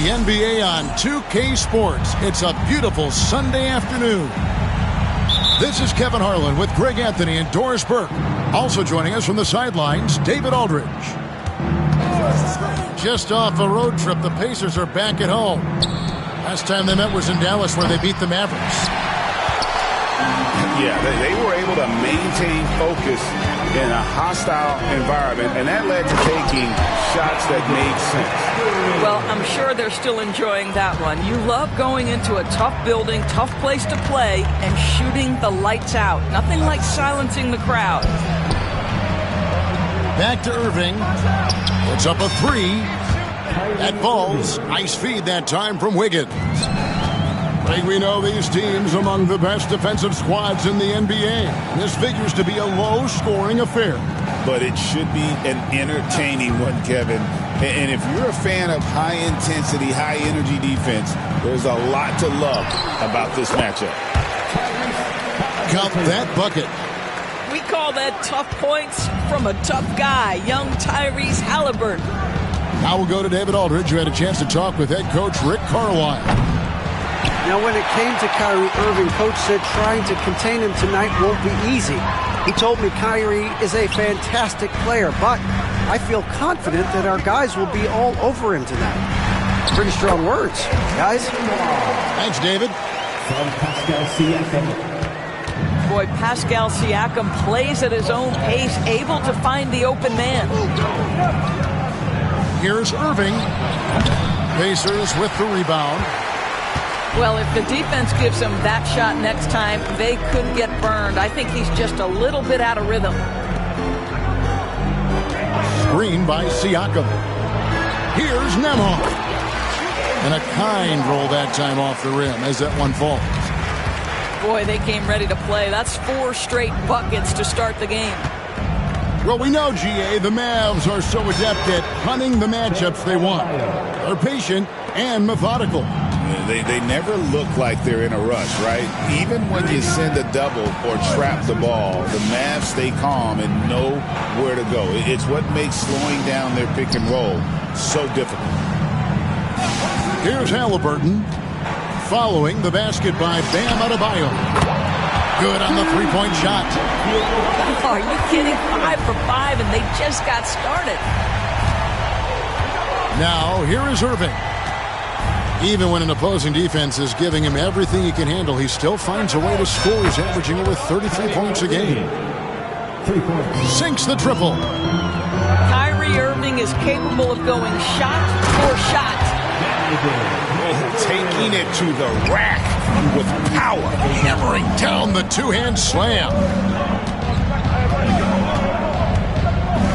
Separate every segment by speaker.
Speaker 1: the NBA on 2K Sports. It's a beautiful Sunday afternoon. This is Kevin Harlan with Greg Anthony and Doris Burke. Also joining us from the sidelines, David Aldridge. Just off a road trip, the Pacers are back at home. Last time they met was in Dallas, where they beat the Mavericks.
Speaker 2: Yeah, they were able to maintain focus in a hostile environment, and that led to taking shots that made sense.
Speaker 3: Well, I'm sure they're still enjoying that one. You love going into a tough building, tough place to play, and shooting the lights out. Nothing like silencing the crowd.
Speaker 1: Back to Irving. Puts up a three. That falls. Nice feed that time from Wiggins. I think we know these teams among the best defensive squads in the NBA. This figures to be a low-scoring affair.
Speaker 2: But it should be an entertaining one, Kevin. And if you're a fan of high-intensity, high-energy defense, there's a lot to love about this matchup.
Speaker 1: Count that bucket.
Speaker 3: We call that tough points from a tough guy, young Tyrese Halliburton.
Speaker 1: Now we'll go to David Aldridge, who had a chance to talk with head coach Rick Carlisle.
Speaker 4: Now, when it came to Kyrie Irving, Coach said trying to contain him tonight won't be easy. He told me Kyrie is a fantastic player, but I feel confident that our guys will be all over him tonight. Pretty strong words, guys.
Speaker 1: Thanks, David.
Speaker 5: From Pascal Siakam.
Speaker 3: Boy, Pascal Siakam plays at his own pace, able to find the open man.
Speaker 1: Here's Irving. Pacers with the rebound.
Speaker 3: Well, if the defense gives him that shot next time, they could get burned. I think he's just a little bit out of rhythm.
Speaker 1: Screen by Siakam. Here's Nembhard. And a kind roll that time off the rim as that one falls.
Speaker 3: Boy, they came ready to play. That's 4 straight buckets to start the game.
Speaker 1: Well, we know, GA, the Mavs are so adept at hunting the matchups they want. They're patient and methodical.
Speaker 2: They never look like they're in a rush, right? Even when you send a double or trap the ball, the Mavs stay calm and know where to go. It's what makes slowing down their pick and roll so difficult.
Speaker 1: Here's Halliburton following the basket by Bam Adebayo. Good on the three-point shot.
Speaker 3: Are you kidding? 5 for 5, and they just got started.
Speaker 1: Now, here is Irving. Even when an opposing defense is giving him everything he can handle, he still finds a way to score. He's averaging over 33 points a game.
Speaker 5: 3 points.
Speaker 1: Sinks the triple.
Speaker 3: Kyrie Irving is capable of going shot for shot.
Speaker 2: Oh, taking it to the rack with power.
Speaker 1: Hammering down the two-hand slam.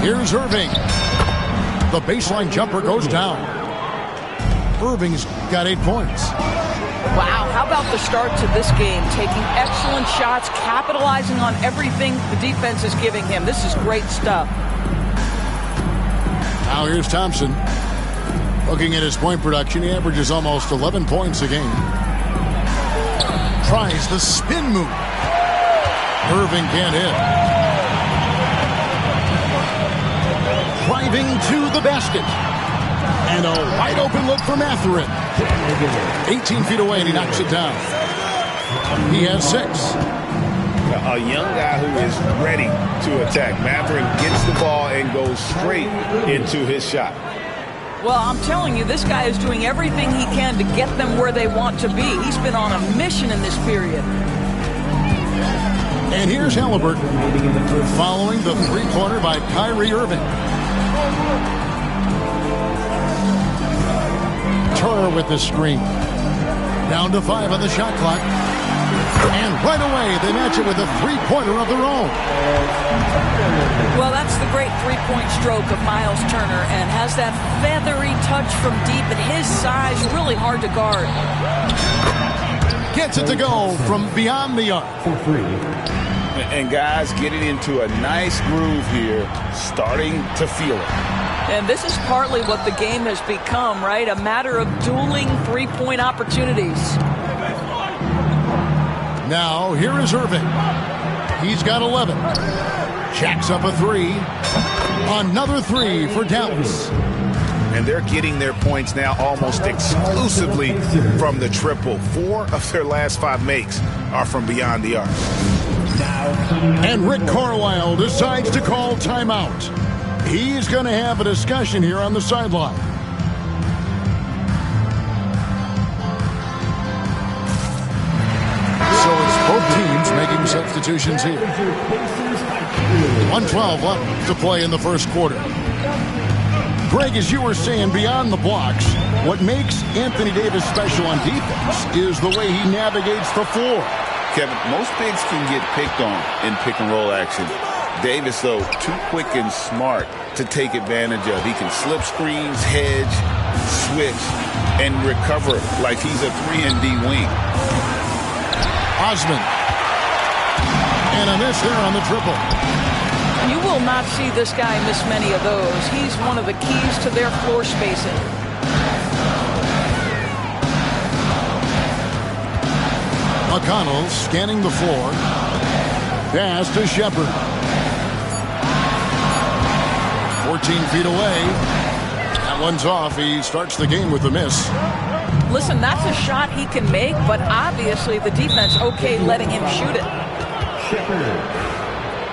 Speaker 1: Here's Irving. The baseline jumper goes down. Irving's got 8 points.
Speaker 3: Wow, how about the start to this game? Taking excellent shots, capitalizing on everything the defense is giving him. This is great stuff.
Speaker 1: Now here's Thompson. Looking at his point production, he averages almost 11 points a game. Tries the spin move. Irving can't hit. Driving to the basket. And a wide open look for Mathurin. 18 feet away, and he knocks it down. He has 6.
Speaker 2: A young guy who is ready to attack. Mathurin gets the ball and goes straight into his shot.
Speaker 3: Well, I'm telling you, this guy is doing everything he can to get them where they want to be. He's been on a mission in this period.
Speaker 1: And here's Halliburton following the three-pointer by Kyrie Irving. Turner with the screen. Down to 5 on the shot clock. And right away, they match it with a three-pointer of their own.
Speaker 3: Well, that's the great three-point stroke of Miles Turner, and has that feathery touch from deep, and his size really hard to guard.
Speaker 1: Gets it to go from beyond the arc.
Speaker 5: For 3.
Speaker 2: And guys getting into a nice groove here, starting to feel it.
Speaker 3: And this is partly what the game has become, right? A matter of dueling three-point opportunities.
Speaker 1: Now, here is Irving. He's got 11. Jacks up a 3. Another 3 for Dallas.
Speaker 2: and they're getting their points now almost exclusively from the triple. 4 of their last 5 makes are from beyond the arc.
Speaker 1: And Rick Carlisle decides to call timeout. He's going to have a discussion here on the sideline. So it's both teams making substitutions here. 1:12 left to play in the first quarter. Greg, as you were saying, beyond the blocks, what makes Anthony Davis special on defense is the way he navigates the floor.
Speaker 2: Kevin, most bigs can get picked on in pick-and-roll action. Davis, though, too quick and smart to take advantage of. He can slip screens, hedge, switch, and recover like he's a 3-and-D wing.
Speaker 1: Osman. And a miss there on the triple.
Speaker 3: You will not see this guy miss many of those. He's one of the keys to their floor spacing.
Speaker 1: McConnell scanning the floor. Pass to Shepard. 14 feet away. That one's off. He starts the game with a miss.
Speaker 3: Listen, that's a shot he can make, but obviously the defense okay letting him shoot it.
Speaker 5: Shepard.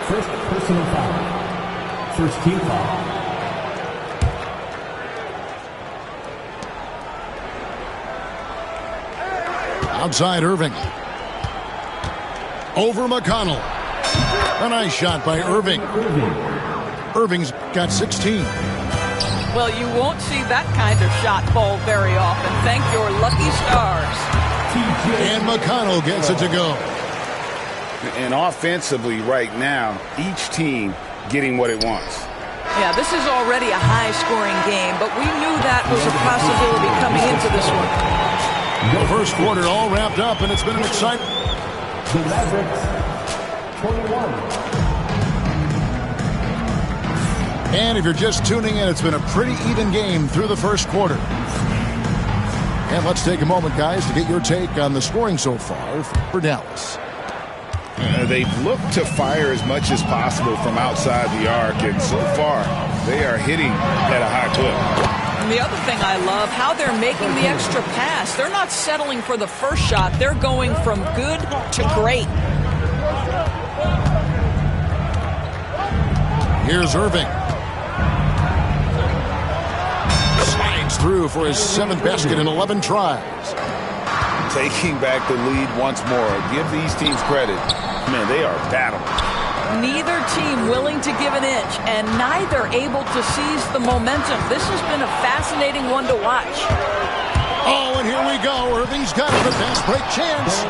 Speaker 5: First personal foul. First team foul.
Speaker 1: Outside Irving. Over McConnell. A nice shot by Irving. Irving's got 16.
Speaker 3: Well, you won't see that kind of shot fall very often. Thank your lucky stars.
Speaker 1: And McConnell gets it to go.
Speaker 2: And offensively right now, each team getting what it wants.
Speaker 3: Yeah, this is already a high-scoring game, but we knew that was a possibility coming into this one.
Speaker 1: The first quarter all wrapped up, and it's been an exciting.
Speaker 5: The Mavericks, 21.
Speaker 1: And if you're just tuning in, it's been a pretty even game through the first quarter. And let's take a moment, guys, to get your take on the scoring so far for Dallas.
Speaker 2: They've looked to fire as much as possible from outside the arc, and so far they are hitting at a high clip.
Speaker 3: And the other thing I love, how they're making the extra pass. They're not settling for the first shot. They're going from good to great.
Speaker 1: Here's Irving. Slides through for his 7th basket in 11 tries.
Speaker 2: Taking back the lead once more. Give these teams credit. Man, they are battling.
Speaker 3: Neither team willing to give an inch, and neither able to seize the momentum. This has been a fascinating one to watch.
Speaker 1: Oh, and here we go. Irving's got it. A fast break chance.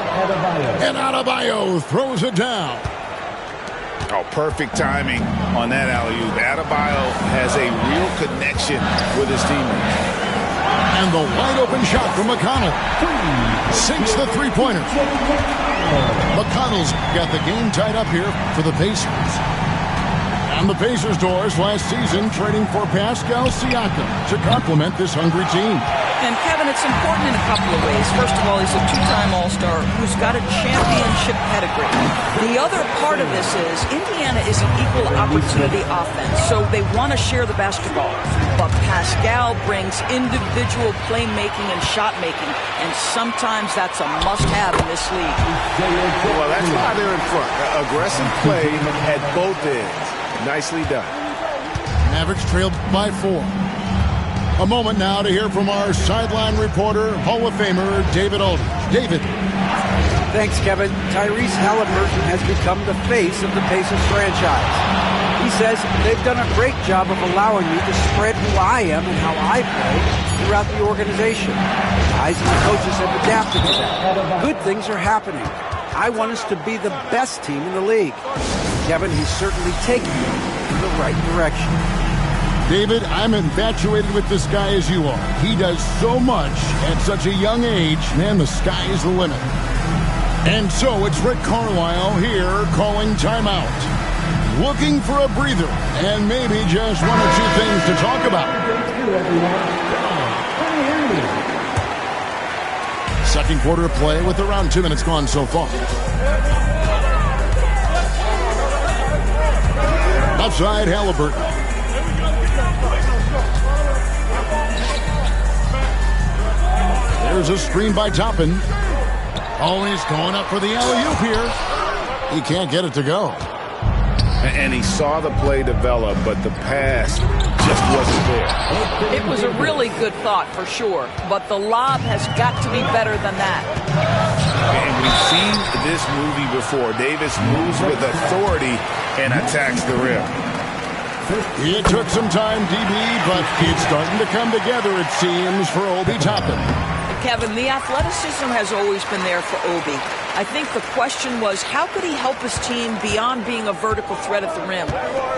Speaker 1: And Adebayo throws it down.
Speaker 2: Oh, perfect timing on that alley-oop. Adebayo has a real connection with his teammates.
Speaker 1: And the wide-open shot from McConnell. Sinks the three-pointer. McConnell's got the game tied up here for the Pacers. And the Pacers doors last season trading for Pascal Siakam to complement this hungry team.
Speaker 3: And Kevin, it's important in a couple of ways. First of all, he's a 2-time All-Star who's got a championship pedigree. The other part of this is Indiana is an equal opportunity offense, so they want to share the basketball. But Pascal brings individual playmaking and shot making, and sometimes that's a must-have in this league.
Speaker 2: Well, that's why they're in front. Aggressive play at both ends. Nicely done.
Speaker 1: Mavericks trailed by 4. A moment now to hear from our sideline reporter, Hall of Famer David Aldridge. David.
Speaker 4: Thanks, Kevin. Tyrese Halliburton has become the face of the Pacers franchise. He says they've done a great job of allowing me to spread who I am and how I play throughout the organization. Guys and the coaches have adapted to that. Good things are happening. I want us to be the best team in the league. Kevin, he's certainly taking me in the right direction.
Speaker 1: David, I'm infatuated with this guy as you are. He does so much at such a young age. Man, the sky is the limit. And so it's Rick Carlisle here calling timeout. Looking for a breather and maybe just one or two things to talk about. Second quarter of play with around 2 minutes gone so far. Outside Halliburton. Here's a screen by Toppin. Oh, he's going up for the alley-oop here. He can't get it to go.
Speaker 2: And he saw the play develop, but the pass just wasn't there.
Speaker 3: It was a really good thought for sure, but the lob has got to be better than that.
Speaker 2: And we've seen this movie before. Davis moves with authority and attacks the rim.
Speaker 1: It took some time, DB, but it's starting to come together, it seems, for Obi Toppin.
Speaker 3: Kevin, the athleticism has always been there for Obi. I think the question was, how could he help his team beyond being a vertical threat at the rim?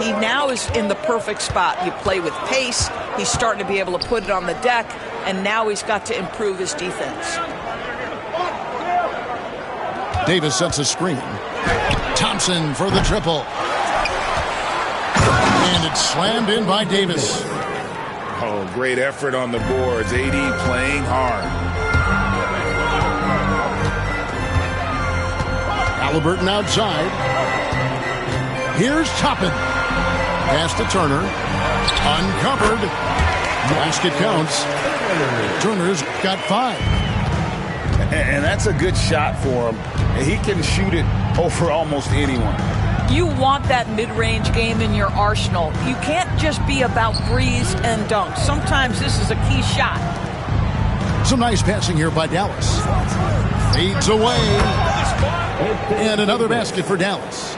Speaker 3: He now is in the perfect spot. You play with pace. He's starting to be able to put it on the deck, and now he's got to improve his defense.
Speaker 1: Davis sets a screen. Thompson for the triple. And it's slammed in by Davis.
Speaker 2: Oh, great effort on the boards. AD playing hard.
Speaker 1: Halliburton outside. Here's Toppin. Pass to Turner. Uncovered. Basket counts. Turner's got 5.
Speaker 2: And that's a good shot for him. He can shoot it over almost anyone.
Speaker 3: You want that mid-range game in your arsenal. You can't just be about threes and dunks. Sometimes this is a key shot.
Speaker 1: Some nice passing here by Dallas. Fades away. And another basket for Dallas.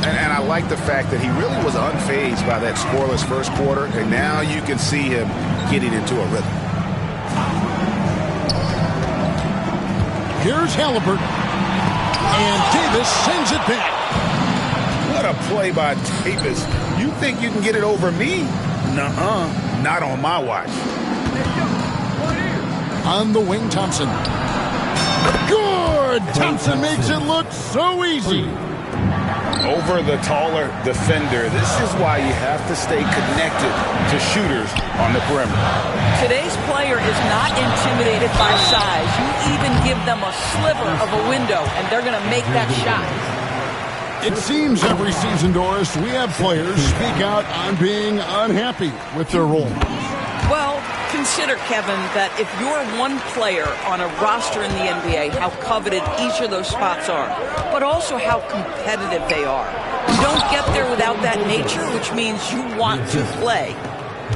Speaker 2: And I like the fact that he really was unfazed by that scoreless first quarter, and now you can see him getting into a rhythm.
Speaker 1: Here's Halliburton. And Davis sends it back.
Speaker 2: What a play by Davis. You think you can get it over me? Nuh-uh. Not on my watch.
Speaker 1: On the wing, Thompson. Good! Thompson makes it look so easy.
Speaker 2: Over the taller defender. This is why you have to stay connected to shooters on the perimeter.
Speaker 3: Today's player is not intimidated by size. You even give them a sliver of a window, and they're going to make that shot.
Speaker 1: It seems every season, Doris, we have players speak out on being unhappy with their role.
Speaker 3: Well, consider, Kevin, that if you're one player on a roster in the NBA, how coveted each of those spots are, but also how competitive they are. You don't get there without that nature, which means you want to play.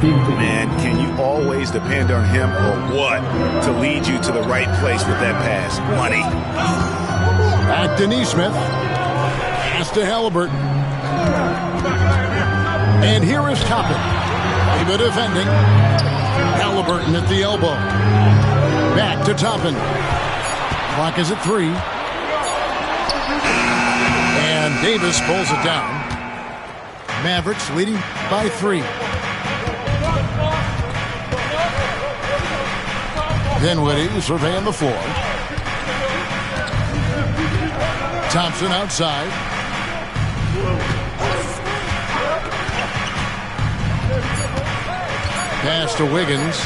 Speaker 2: Man, can you always depend on him or what to lead you to the right place with that pass? Money.
Speaker 1: Back to Nesmith. Pass to Halliburton. And here is Toppin. Even defending. Halliburton at the elbow. Back to Toppin. Clock is at 3. And Davis pulls it down. Mavericks leading by 3. Dinwiddie surveying the floor. Thompson outside. Pass to Wiggins.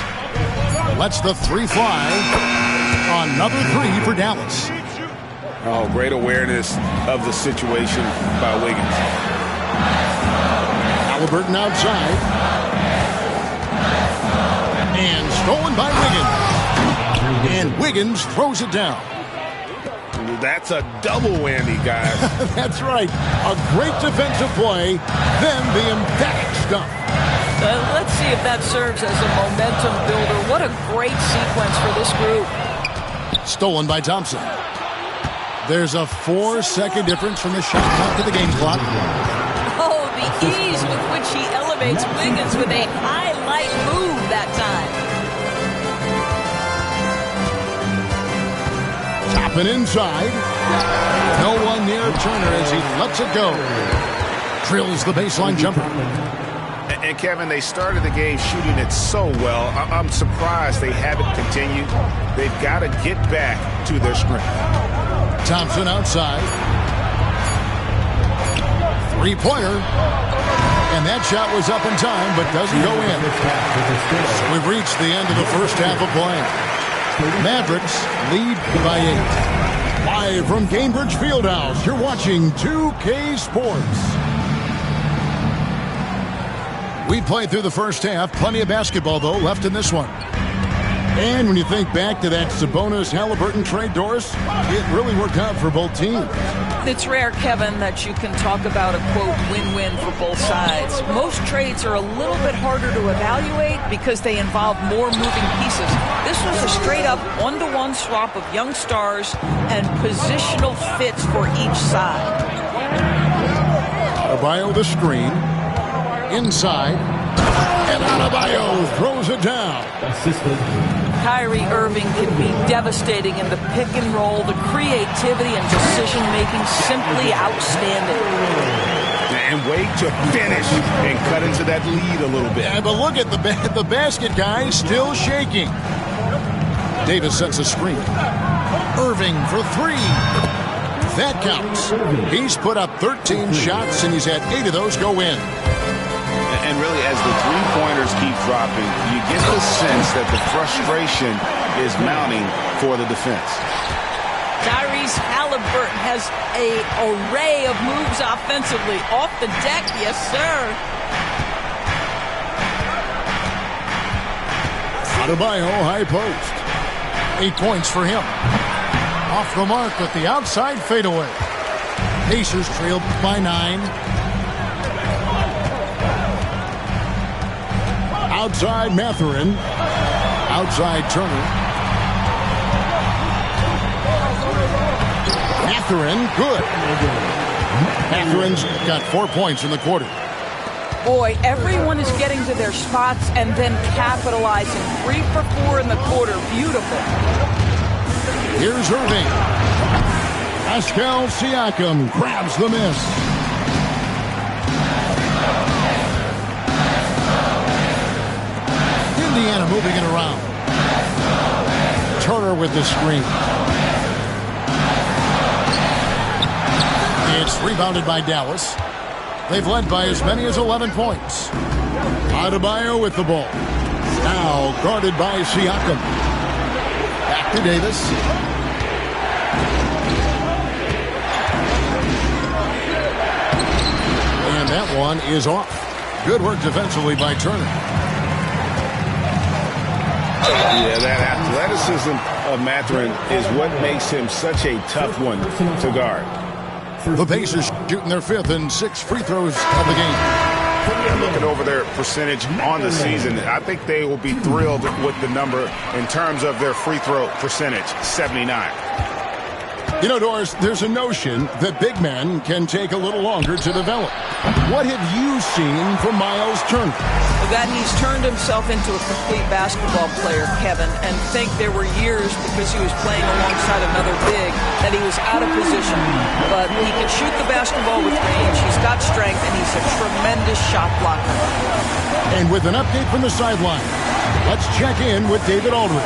Speaker 1: Lets the 3 fly. Another 3 for Dallas.
Speaker 2: Oh, great awareness of the situation by Wiggins.
Speaker 1: Halliburton outside. And stolen by Wiggins. And Wiggins throws it down.
Speaker 2: That's a double whammy, guys.
Speaker 1: That's right. A great defensive play, then the emphatic stuff.
Speaker 3: Let's see if that serves as a momentum builder. What a great sequence for this group.
Speaker 1: Stolen by Thompson. There's a 4-second difference from the shot clock to the game clock.
Speaker 3: Oh, the ease with which he elevates Wiggins with a highlight move that time.
Speaker 1: Toppin inside. No one near Turner as he lets it go. Drills the baseline jumper.
Speaker 2: And Kevin, they started the game shooting it so well. I'm surprised they haven't continued. They've got to get back to their script.
Speaker 1: Thompson outside. 3-pointer. And that shot was up in time, but doesn't go in. We've reached the end of the first half of play. Mavericks lead by 8. Live from Gainbridge Fieldhouse, you're watching 2K Sports. We played through the first half. Plenty of basketball, though, left in this one. And when you think back to that Sabonis-Halliburton trade, Doris, it really worked out for both teams.
Speaker 3: It's rare, Kevin, that you can talk about a, quote, win-win for both sides. Most trades are a little bit harder to evaluate because they involve more moving pieces. This was a straight-up one-to-one swap of young stars and positional fits for each side.
Speaker 1: Adebayo the screen. Inside. And Adebayo throws it down.
Speaker 3: Kyrie Irving can be devastating in the pick and roll. The creativity and decision-making simply outstanding.
Speaker 2: And wait to finish and cut into that lead a little bit.
Speaker 1: Yeah, but look at the basket guy still shaking. Davis sets a screen. Irving for three. That counts. He's put up 13 shots, and he's had 8 of those go in.
Speaker 2: And really, as the three-pointers keep dropping, you get the sense that the frustration is mounting for the defense.
Speaker 3: Tyrese Halliburton has an array of moves offensively. Off the deck, yes, sir.
Speaker 1: Adebayo, high post. 8 points for him. Off the mark with the outside fadeaway. Pacers trailed by 9. Outside Mathurin. Outside Turner. Mathurin, good. Mathurin's got 4 points in the quarter.
Speaker 3: Boy, everyone is getting to their spots and then capitalizing. 3 for 4 in the quarter. Beautiful.
Speaker 1: Here's Irving. Pascal Siakam grabs the miss. Indiana moving it around. Turner with the screen. It's rebounded by Dallas. They've led by as many as 11 points. Adebayo with the ball. Now guarded by Siakam. Back to Davis. And that one is off. Good work defensively by Turner.
Speaker 2: Yeah, that athleticism of Mathurin is what makes him such a tough one to guard.
Speaker 1: The Pacers shooting their 5th and 6th free throws of the game.
Speaker 2: And looking over their percentage on the season, I think they will be thrilled with the number in terms of their free throw percentage, 79.
Speaker 1: You know, Doris, there's a notion that big men can take a little longer to develop. What have you seen from Miles Turner?
Speaker 3: That he's turned himself into a complete basketball player, Kevin, and think there were years because he was playing alongside another big that he was out of position. But he can shoot the basketball with range. He's got strength, and he's a tremendous shot blocker.
Speaker 1: And with an update from the sideline, let's check in with David Aldridge.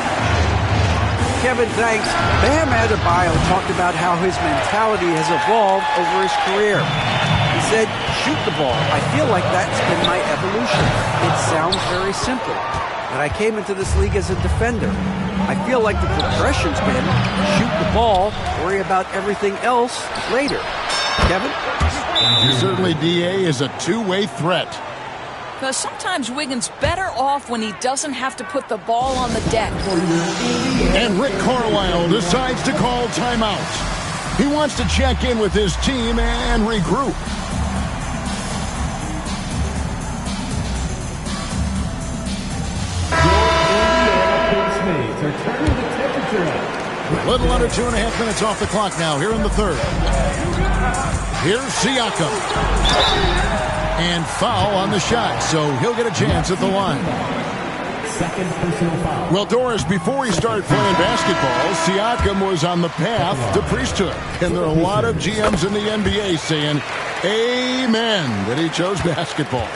Speaker 4: Kevin, thanks. Bam Adebayo talked about how his mentality has evolved over his career. He said, shoot the ball. I feel like that's been my evolution. It sounds very simple, but I came into this league as a defender. I feel like the progression's been shoot the ball, worry about everything else later. Kevin?
Speaker 1: Certainly, DA is a two-way threat.
Speaker 3: Because sometimes Wiggins better off when he doesn't have to put the ball on the deck.
Speaker 1: And Rick Carlisle decides to call timeout. He wants to check in with his team and regroup. A little under 2.5 minutes off the clock now here in the third. Here's Siakam. And foul on the shot, so he'll get a chance at the line.
Speaker 5: Second personal foul.
Speaker 1: Well, Doris, before he started playing basketball, Siakam was on the path to priesthood. And there are a lot of GMs in the NBA saying, amen, that he chose basketball.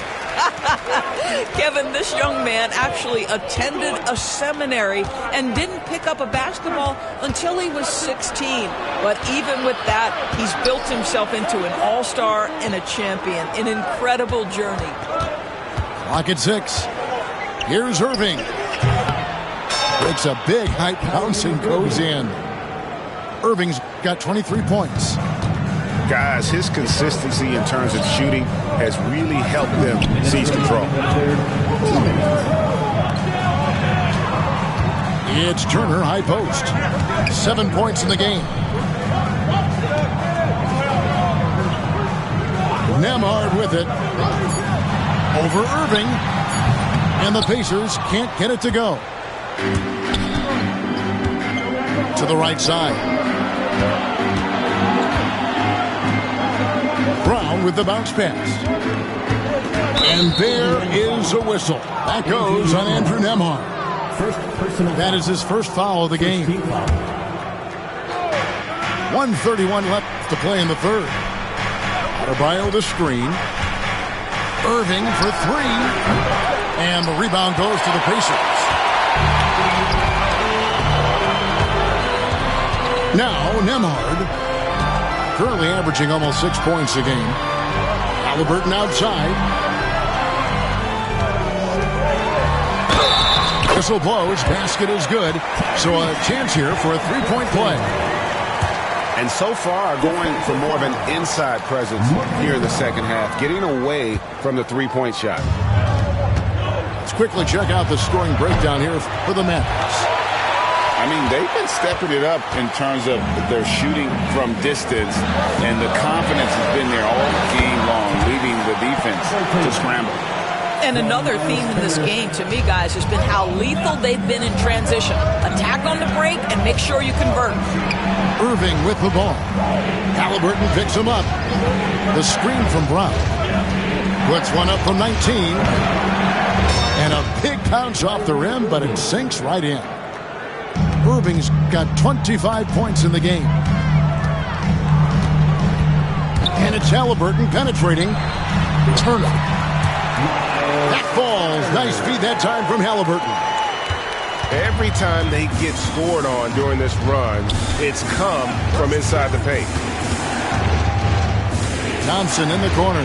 Speaker 3: Kevin, this young man actually attended a seminary and didn't pick up a basketball until he was 16. But even with that, he's built himself into an all-star and a champion. An incredible journey.
Speaker 1: Clock at 6. Here's Irving. Makes a big high bounce and goes in. Irving's got 23 points.
Speaker 2: Guys, his consistency in terms of shooting has really helped them seize control.
Speaker 1: It's Turner, high post. 7 points in the game. Nembhard with it. Over Irving. And the Pacers can't get it to go. To the right side. Brown with the bounce pass. And there is a whistle. That goes on Andrew Nembhard. That is his first foul of the game. 1:31 left to play in the third. Adebayo the screen. Irving for three. And the rebound goes to the Pacers. Now Nembhard, currently averaging almost 6 points a game. Halliburton outside. Whistle blows, basket is good. So a chance here for a three-point play.
Speaker 6: And so far going for more of an inside presence here in the second half, getting away from the three-point shot.
Speaker 1: Let's quickly check out the scoring breakdown here for the Mavericks.
Speaker 2: I mean, they've been stepping it up in terms of their shooting from distance, and the confidence has been there all game long, leaving the defense to scramble.
Speaker 3: And another theme in this game, to me, guys, has been how lethal they've been in transition. Attack on the break and make sure you convert.
Speaker 1: Irving with the ball. Halliburton picks him up. The screen from Brown. Puts one up from 19. And a big bounce off the rim, but it sinks right in. Irving's got 25 points in the game. And it's Halliburton penetrating. Turner. That falls. Nice feed that time from Halliburton.
Speaker 6: Every time they get scored on during this run, it's come from inside the paint.
Speaker 1: Thompson in the corner.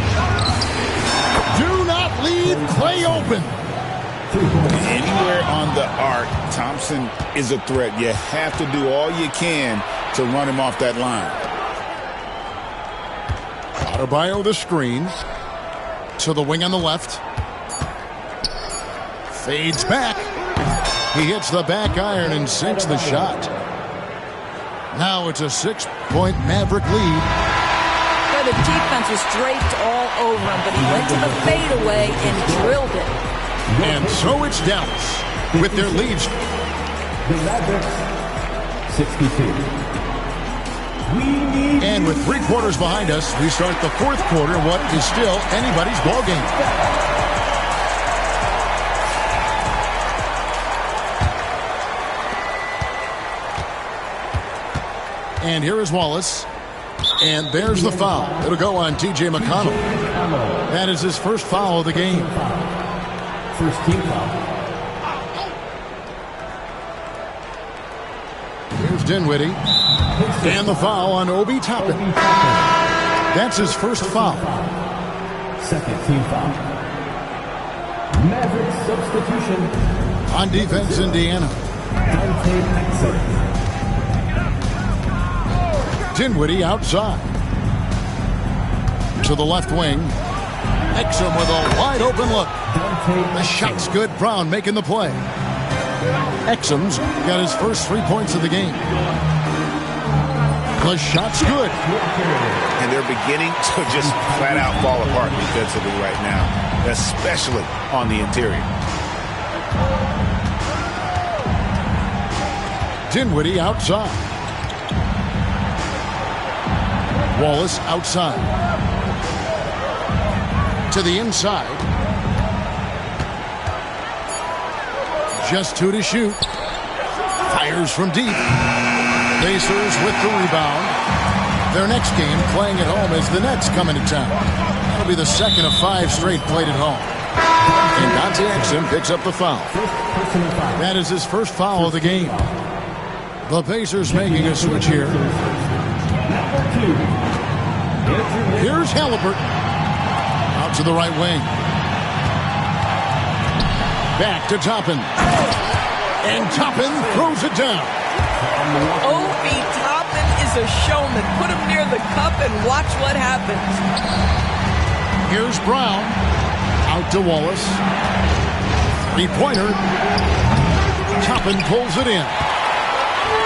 Speaker 1: Do not leave Clay open.
Speaker 2: Anywhere on the arc, Thompson is a threat. You have to do all you can to run him off that line.
Speaker 1: Adebayo the screen. To the wing on the left. Fades back. He hits the back iron and sinks the shot. Now it's a 6-point Maverick lead.
Speaker 3: The defense was draped all over him, but he went to the fadeaway and drilled it.
Speaker 1: And so it's Dallas with their leads.
Speaker 5: The Mavericks, 62.
Speaker 1: And with 3 quarters behind us, we start the fourth quarter, what is still anybody's ball game. And here is Wallace. And there's the foul. It'll go on T.J. McConnell. That is his first foul of the game.
Speaker 5: First team foul.
Speaker 1: Here's Dinwiddie. And the foul on Obi Toppin. That's his first foul.
Speaker 5: Second team foul. Mavericks substitution.
Speaker 1: On defense, Indiana.
Speaker 5: Dante Exum.
Speaker 1: Dinwiddie outside. To the left wing. Exum with a wide open look. The shot's good. Brown making the play. Exum's got his first 3 points of the game. The shot's good.
Speaker 2: And they're beginning to just flat out fall apart defensively right now, especially on the interior.
Speaker 1: Dinwiddie outside. Wallace outside. To the inside. Just 2 to shoot. Fires from deep. Pacers with the rebound. Their next game playing at home as the Nets come into town. That'll be the second of 5 straight played at home. And Dante Exum picks up the foul. That is his first foul of the game. The Pacers making a switch here. Here's Halliburton. Out to the right wing. Back to Toppin. And Toppin throws it down.
Speaker 3: Obi Toppin is a showman. Put him near the cup and watch what happens.
Speaker 1: Here's Brown. Out to Wallace. 3-pointer. Toppin pulls it in.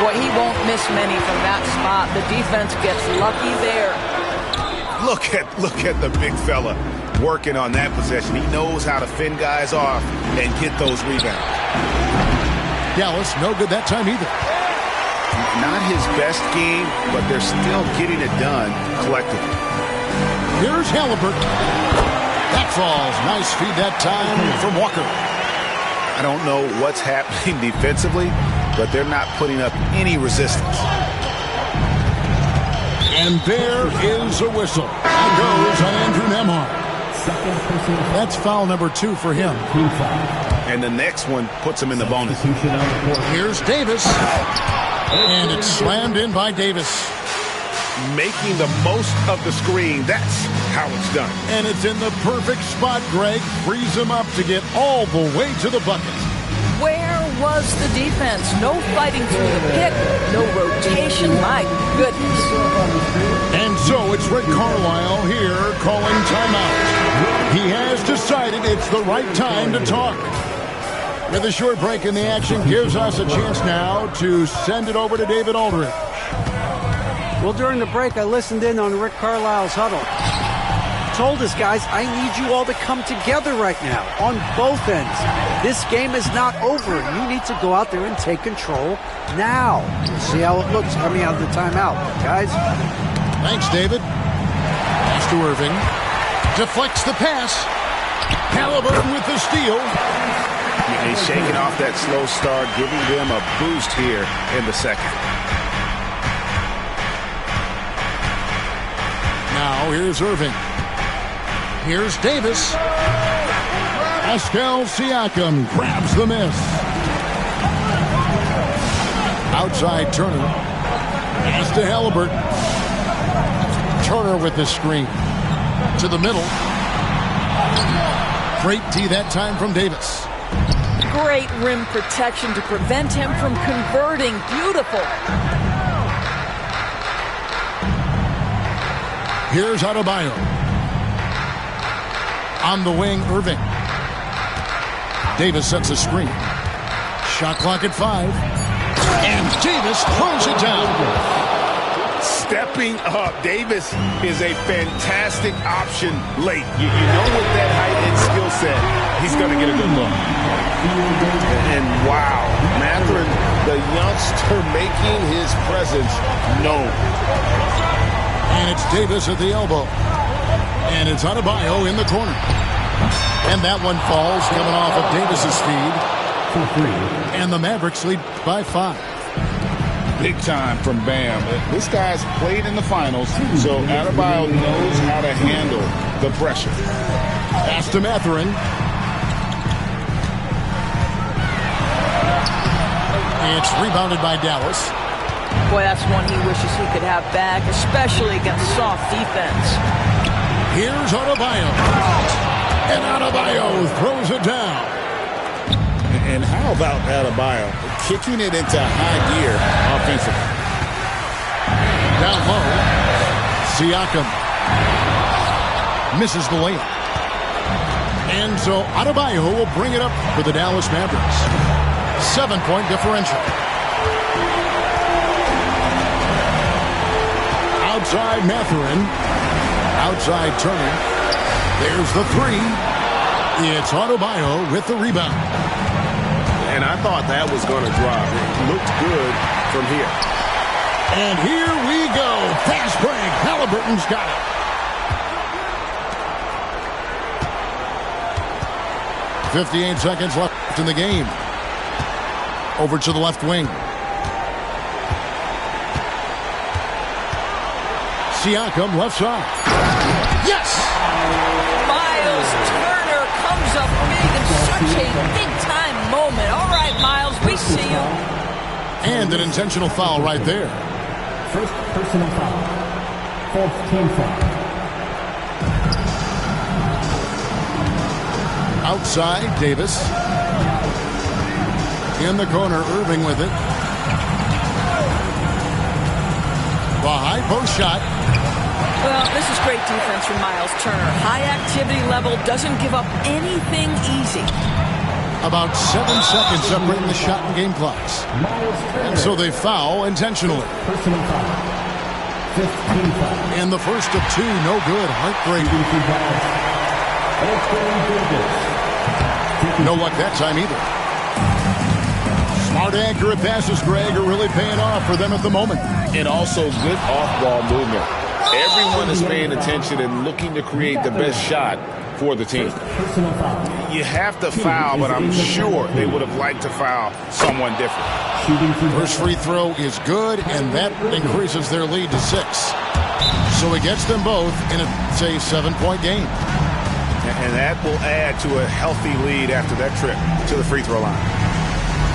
Speaker 3: Boy, he won't miss many from that spot. The defense gets lucky there.
Speaker 2: Look at the big fella working on that possession. He knows how to fend guys off and get those rebounds.
Speaker 1: Dallas, no good that time either.
Speaker 2: Not his best game, but they're still getting it done collectively.
Speaker 1: Here's Halliburton. That falls. Nice feed that time from Walker.
Speaker 2: I don't know what's happening defensively, but they're not putting up any resistance.
Speaker 1: And there is a whistle. That goes on Andrew Nembhard. That's foul number 2 for him.
Speaker 2: And the next one puts him in the bonus.
Speaker 1: Here's Davis. And it's slammed in by Davis.
Speaker 2: Making the most of the screen. That's how it's done.
Speaker 1: And it's in the perfect spot, Greg. Frees him up to get all the way to the bucket.
Speaker 3: Where was the defense? No fighting through the pick, no rotation. My goodness.
Speaker 1: And so it's Rick Carlisle here calling timeout. He has decided it's the right time to talk. With a short break in the action, gives us a chance now to send it over to David Aldridge.
Speaker 4: Well, during the break, I listened in on Rick Carlisle's huddle. He told us, guys, I need you all to come together right now on both ends. This game is not over. You need to go out there and take control now. We'll see how it looks coming out of the timeout, guys.
Speaker 1: Thanks, David. Pass to Irving. Deflects the pass. Halliburton with the steal.
Speaker 2: He's shaking off that slow start, giving them a boost here in the second.
Speaker 1: Now here's Irving. Here's Davis. Pascal Siakam grabs the miss. Outside Turner. Pass to Halliburton. Turner with the screen. To the middle. Great D that time from Davis.
Speaker 3: Great rim protection to prevent him from converting. Beautiful.
Speaker 1: Here's Adebayo. On the wing, Irving. Davis sets a screen. Shot clock at 5. And Davis throws it down.
Speaker 2: Stepping up. Davis is a fantastic option late. You know with that height and skill set, he's going to get a good look. And wow, Mathurin, the youngster making his presence known.
Speaker 1: And it's Davis at the elbow. And it's Adebayo in the corner. And that one falls coming off of Davis's feed. And the Mavericks lead by 5.
Speaker 2: Big time from Bam. This guy's played in the finals, so Adebayo knows how to handle the pressure.
Speaker 1: Pass to Mathurin. It's rebounded by Dallas.
Speaker 3: Boy, that's one he wishes he could have back, especially against soft defense.
Speaker 1: Here's Adebayo. And Adebayo throws it down.
Speaker 2: And how about Adebayo kicking it into high gear offensively?
Speaker 1: Down low. Siakam misses the layup. And so Adebayo will bring it up for the Dallas Mavericks. 7-point differential. Outside Mathurin. Outside Turner. There's the 3. It's Adebayo with the rebound.
Speaker 6: And I thought that was going to drop. It looked good from here.
Speaker 1: And here we go. Fast break. Halliburton's got it. 58 seconds left in the game. Over to the left wing. Siakam left side. Yes!
Speaker 3: Miles Turner comes up big in such a big-time moment. All right, Miles, we see you.
Speaker 1: And an intentional foul right there.
Speaker 5: First personal foul. Fourth team foul.
Speaker 1: Outside, Davis. In the corner, Irving with it. The high post shot.
Speaker 3: Well, this is great defense from Miles Turner. High activity level, doesn't give up anything easy.
Speaker 1: About 7 seconds separating the shot and game clocks. And so they foul intentionally.
Speaker 5: Personal foul. 15 foul.
Speaker 1: And the first of 2, no good. Heartbreaking. No luck that time either. Smart, accurate passes, Greg, are really paying off for them at the moment.
Speaker 2: And also good off-ball movement. Everyone is paying attention and looking to create the best shot for the team.
Speaker 5: Personal foul.
Speaker 2: You have to foul, but I'm sure they would have liked to foul someone different.
Speaker 1: First free throw is good, and that increases their lead to 6. So it gets them both in a 7-point game.
Speaker 2: And that will add to a healthy lead after that trip to the free throw line.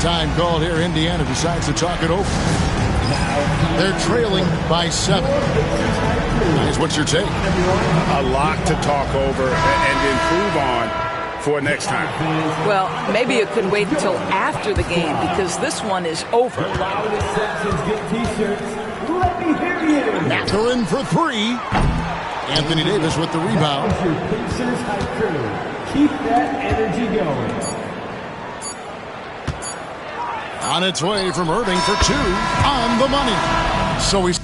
Speaker 1: Time called here. Indiana decides to talk it over. They're trailing by 7. Guys, what's your take?
Speaker 2: A lot to talk over and improve on for next time.
Speaker 3: Well, maybe it could wait until after the game because this one is over.
Speaker 1: They're in for 3. Anthony Davis with the rebound.
Speaker 5: Keep that energy going.
Speaker 1: On its way from Irving for 2 on the money. So he's